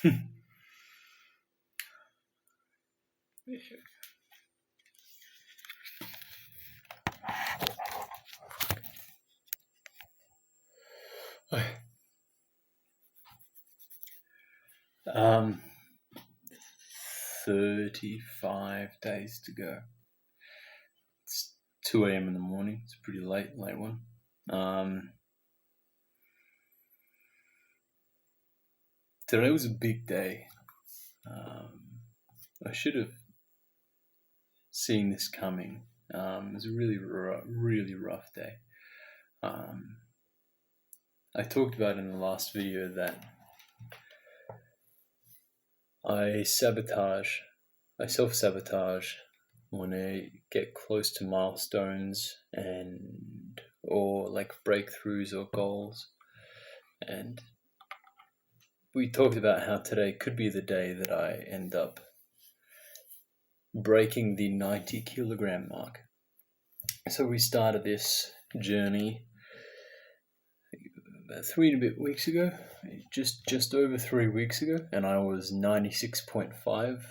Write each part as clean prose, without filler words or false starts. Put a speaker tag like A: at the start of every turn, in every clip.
A: Um, 35 days to go. It's 2 a.m. in the morning. It's a pretty late one. Today was a big day. I should have seen this coming. It was a really rough day. I talked about in the last video that I self-sabotage when I get close to milestones or like breakthroughs or goals. And we talked about how today could be the day that I end up breaking the 90 kilogram mark. So we started this journey 3 and a bit weeks ago, just over 3 weeks ago, and I was 96.5.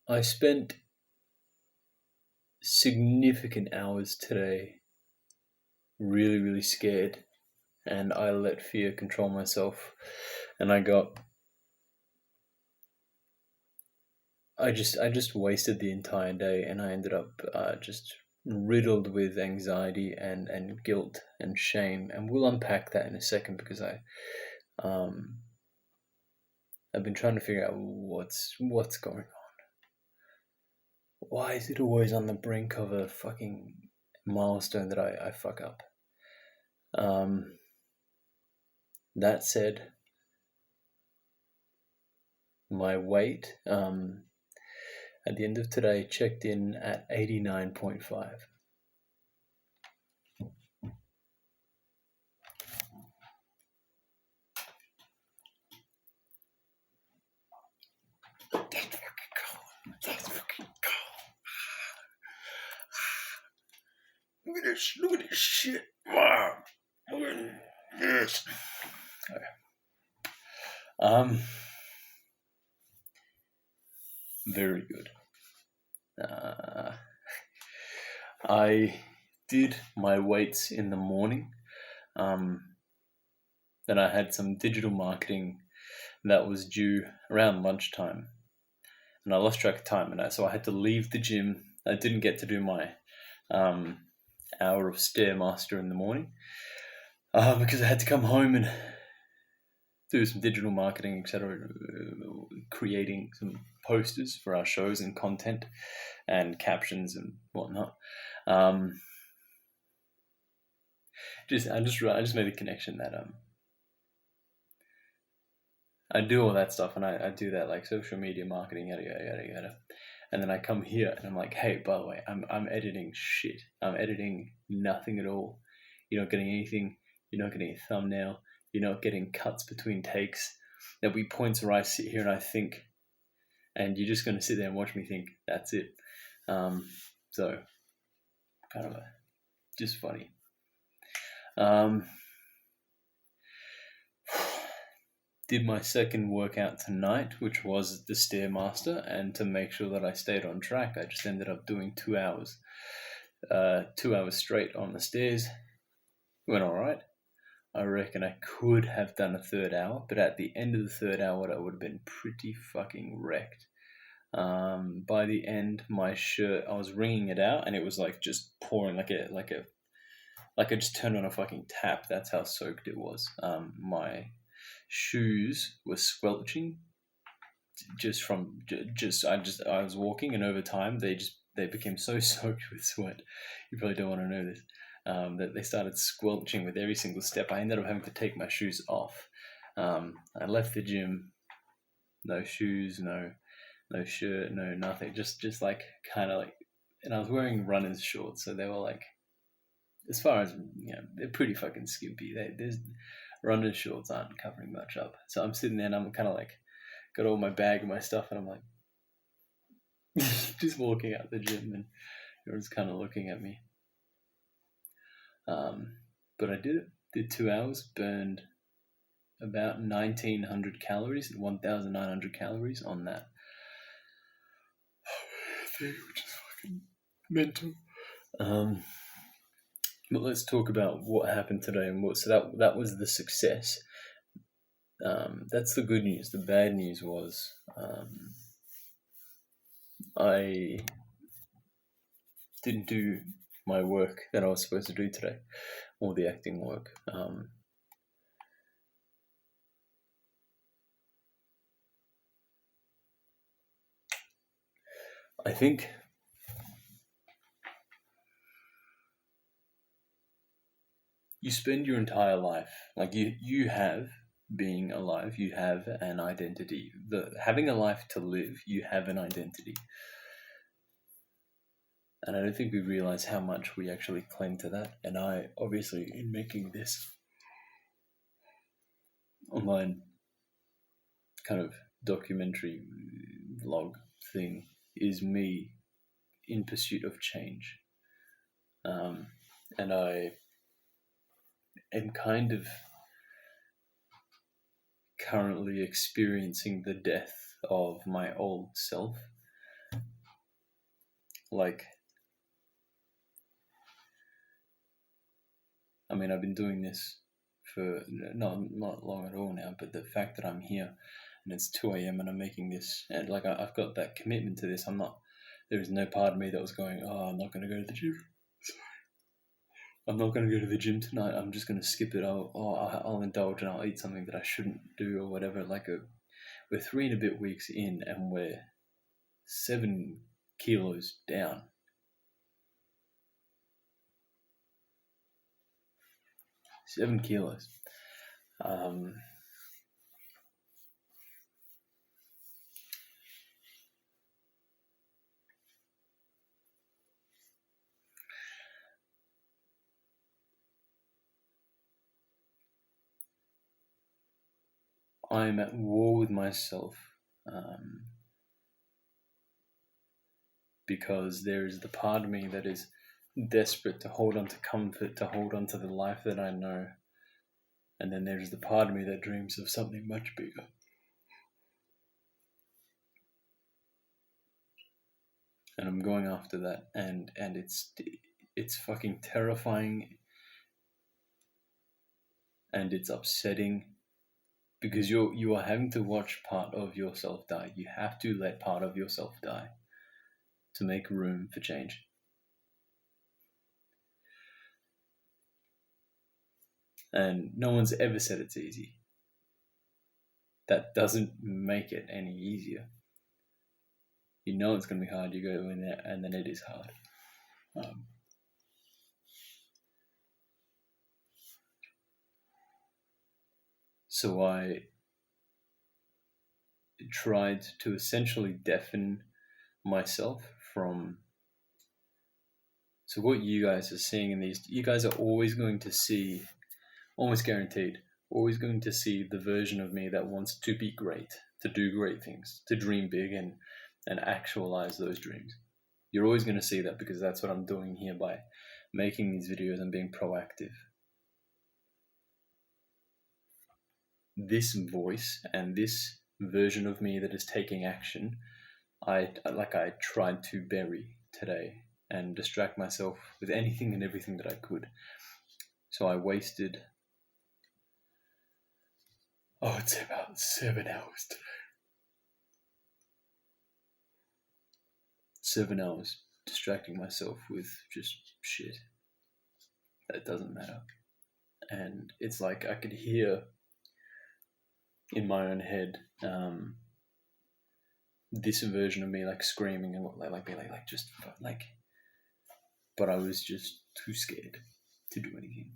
A: I spent significant hours today really scared, and I let fear control myself, and I just wasted the entire day, and I ended up just riddled with anxiety and guilt and shame, and we'll unpack that in a second because I've been trying to figure out what's going on. Why is it always on the brink of a fucking milestone that I fuck up? That said, my weight at the end of today checked in at 89.5. That's fucking cold. Look at this shit. Wow. Look at this. Okay. Very good. I did my weights in the morning. Then I had some digital marketing that was due around lunchtime, and I lost track of time, and so I had to leave the gym. I didn't get to do my hour of Stairmaster in the morning because I had to come home and do some digital marketing, etc., creating some posters for our shows and content and captions and whatnot. I just made the connection that I do all that stuff, and I do that like social media marketing, yada. And then I come here and I'm like, hey, by the way, I'm editing shit. I'm editing nothing at all. You're not getting anything. You're not getting a thumbnail. You're not getting cuts between takes. There'll be points where I sit here and I think, and you're just going to sit there and watch me think. That's it. So, kind of just funny. Did my second workout tonight, which was the Stairmaster, and to make sure that I stayed on track, I just ended up doing 2 hours. 2 hours straight on the stairs. Went alright. I reckon I could have done a third hour, but at the end of the third hour, I would have been pretty fucking wrecked. By the end, my shirt, I was wringing it out, and it was like just pouring like I just turned on a fucking tap. That's how soaked it was. My shoes were squelching I was walking, and over time they became so soaked with sweat. You probably don't want to know this. That they started squelching with every single step. I ended up having to take my shoes off. I left the gym, no shoes, no shirt, no nothing. Just like kind of like, and I was wearing runners shorts, so they were like, as far as they're pretty fucking skimpy. There's runners shorts aren't covering much up. So I'm sitting there and I'm kind of like got all my bag and my stuff, and I'm like just walking out the gym, and everyone's kind of looking at me. but I did it. Did 2 hours, burned about 1,900 calories, 1,900 calories on that thing, which is fucking mental. But let's talk about what happened today and what. So that was the success. That's the good news. The bad news was I didn't do my work that I was supposed to do today, or the acting work. I think you spend your entire life, like you have, being alive, you have an identity. Having a life to live, you have an identity. And I don't think we realize how much we actually cling to that. And I, obviously, in making this online kind of documentary vlog thing, is me in pursuit of change. And I am kind of currently experiencing the death of my old self. Like, I mean, I've been doing this for not long at all now, but the fact that I'm here and it's 2 a.m. and I'm making this, and like I've got that commitment to this. There is no part of me that was going, oh, I'm not going to go to the gym. Sorry. I'm not going to go to the gym tonight. I'm just going to skip it. I'll indulge and I'll eat something that I shouldn't do or whatever. We're 3 and a bit weeks in and we're 7 kilos down. 7 kilos. I'm at war with myself because there is the part of me that is desperate to hold on to comfort, to hold on to the life that I know. And then there's the part of me that dreams of something much bigger. And I'm going after that, and it's fucking terrifying, and it's upsetting, because you are having to watch part of yourself die. You have to let part of yourself die to make room for change. And no one's ever said it's easy. That doesn't make it any easier. You know it's going to be hard. You go in there, and then it is hard. So I tried to essentially deafen myself from. So what you guys are seeing in these, you guys are always going to see, almost guaranteed, always going to see the version of me that wants to be great, to do great things, to dream big and actualize those dreams. You're always going to see that, because that's what I'm doing here by making these videos and being proactive. This voice and this version of me that is taking action, I tried to bury today and distract myself with anything and everything that I could. So I wasted, I'd say about 7 hours today. 7 hours distracting myself with just shit that doesn't matter. And it's like I could hear in my own head this version of me like screaming and but I was just too scared to do anything.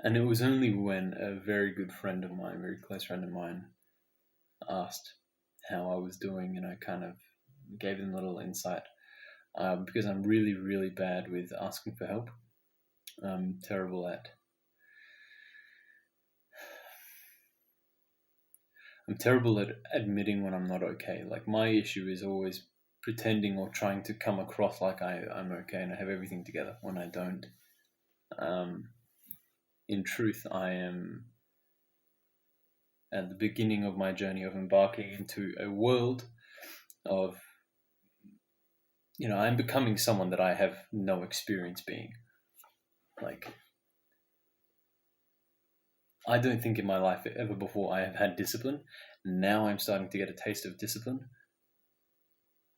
A: And it was only when a very good friend of mine, very close friend of mine, asked how I was doing, and I kind of gave them a little insight, because I'm really, really bad with asking for help. I'm terrible at admitting when I'm not okay. Like, my issue is always pretending or trying to come across like I'm okay and I have everything together when I don't. In truth, I am at the beginning of my journey of embarking into a world of, I'm becoming someone that I have no experience being. Like, I don't think in my life ever before I have had discipline. Now I'm starting to get a taste of discipline.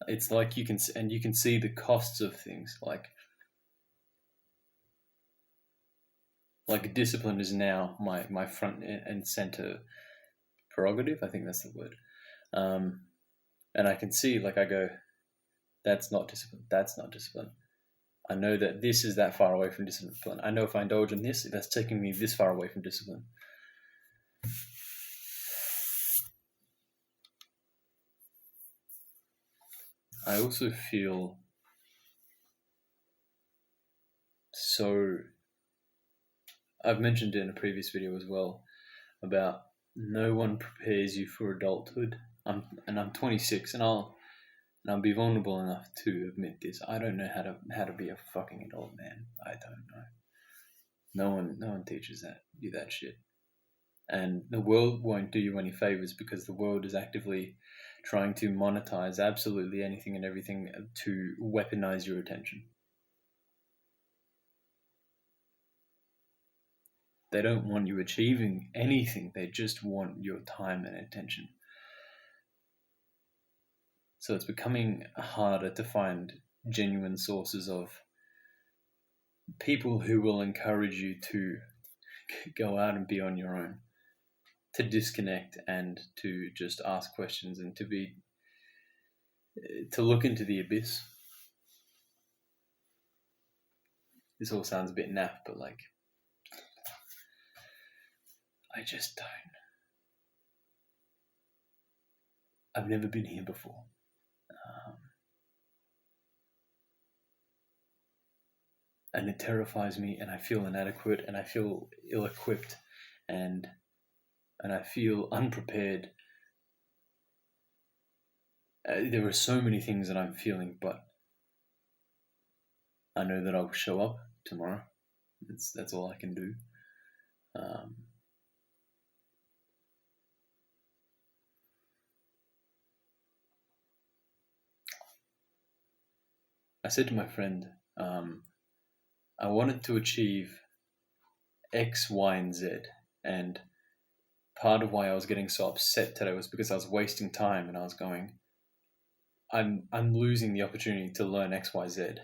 A: It's like you can see the costs of things. Like discipline is now my front and center prerogative. I think that's the word. And I can see, like, I go, that's not discipline. That's not discipline. I know that this is that far away from discipline. I know if I indulge in this, that's taking me this far away from discipline. I also feel so, I've mentioned it in a previous video as well, about no one prepares you for adulthood. I'm 26, and I'll be vulnerable enough to admit this. I don't know how to be a fucking adult, man. I don't know. No one teaches you that shit. And the world won't do you any favors, because the world is actively trying to monetize absolutely anything and everything to weaponize your attention. They don't want you achieving anything. They just want your time and attention. So it's becoming harder to find genuine sources of people who will encourage you to go out and be on your own, to disconnect and to just ask questions and to look into the abyss. This all sounds a bit naff, but like, I just don't. I've never been here before. And it terrifies me, and I feel inadequate, and I feel ill-equipped, and I feel unprepared. There are so many things that I'm feeling, but I know that I'll show up tomorrow. That's all I can do. I said to my friend, I wanted to achieve X, Y, and Z, and part of why I was getting so upset today was because I was wasting time, and I was going, I'm losing the opportunity to learn X, Y, Z.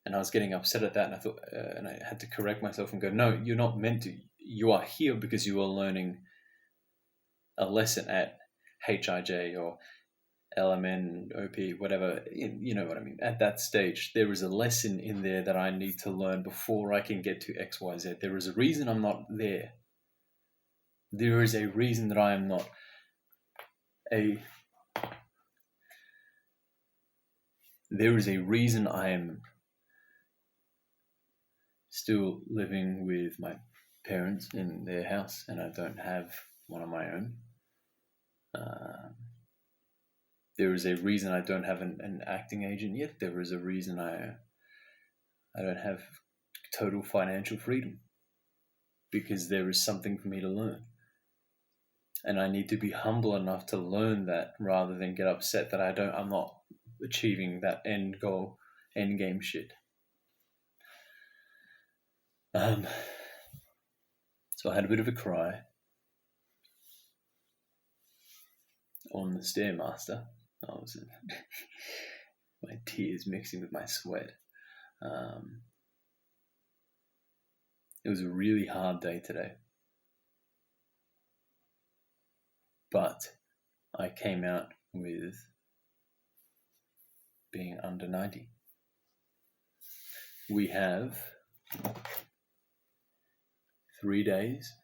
A: And I was getting upset at that, and I thought, and I had to correct myself and go, no, you're not meant to. You are here because you are learning a lesson at HIJ or LMN, OP, whatever, you know what I mean. At that stage, there is a lesson in there that I need to learn before I can get to XYZ. There is a reason I'm not there. There is a reason that I am not there is a reason I am still living with my parents in their house, and I don't have one of my own. There is a reason I don't have an acting agent yet. There is a reason I don't have total financial freedom, because there is something for me to learn. And I need to be humble enough to learn that, rather than get upset that I'm not achieving that end game shit. So I had a bit of a cry on the Stairmaster. My tears mixing with my sweat. It was a really hard day today, but I came out with being under 90. We have 3 days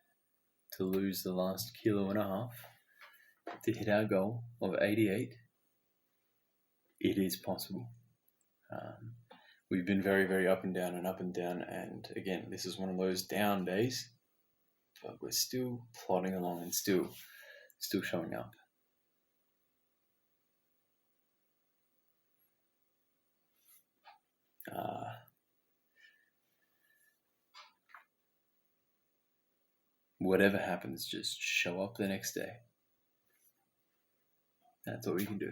A: to lose the last 1.5 kilos to hit our goal of 88. It is possible. we've been very, very up and down and up and down. And again, this is one of those down days, but we're still plodding along and still showing up. Whatever happens, just show up the next day. That's all you can do.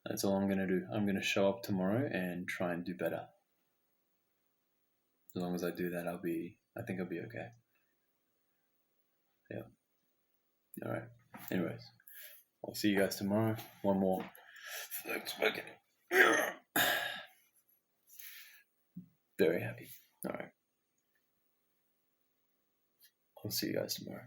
A: That's all I'm going to do. I'm going to show up tomorrow and try and do better. As long as I do that, I think I'll be okay. Yeah. All right. Anyways, I'll see you guys tomorrow. One more. Very happy. All right. I'll see you guys tomorrow.